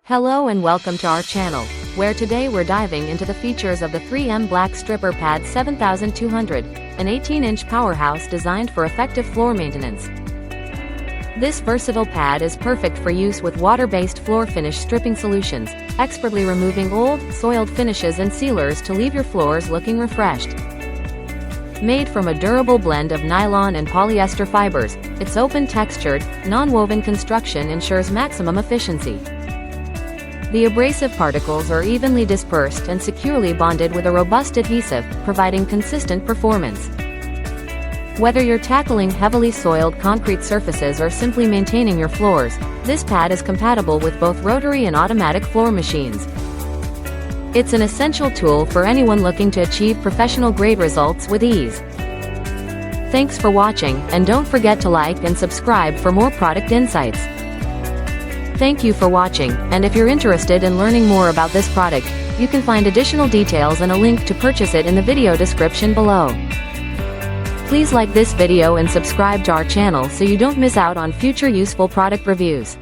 Hello and welcome to our channel, where today we're diving into the features of the 3M Black Stripper Pad 7200, an 18-inch powerhouse designed for effective floor maintenance. This versatile pad is perfect for use with water-based floor finish stripping solutions, expertly removing old, soiled finishes and sealers to leave your floors looking refreshed. Made from a durable blend of nylon and polyester fibers, its open-textured, non-woven construction ensures maximum efficiency. The abrasive particles are evenly dispersed and securely bonded with a robust adhesive, providing consistent performance. Whether you're tackling heavily soiled concrete surfaces or simply maintaining your floors, this pad is compatible with both rotary and automatic floor machines. It's an essential tool for anyone looking to achieve professional-grade results with ease. Thanks for watching, and don't forget to like and subscribe for more product insights. Thank you for watching, and if you're interested in learning more about this product, you can find additional details and a link to purchase it in the video description below. Please like this video and subscribe to our channel so you don't miss out on future useful product reviews.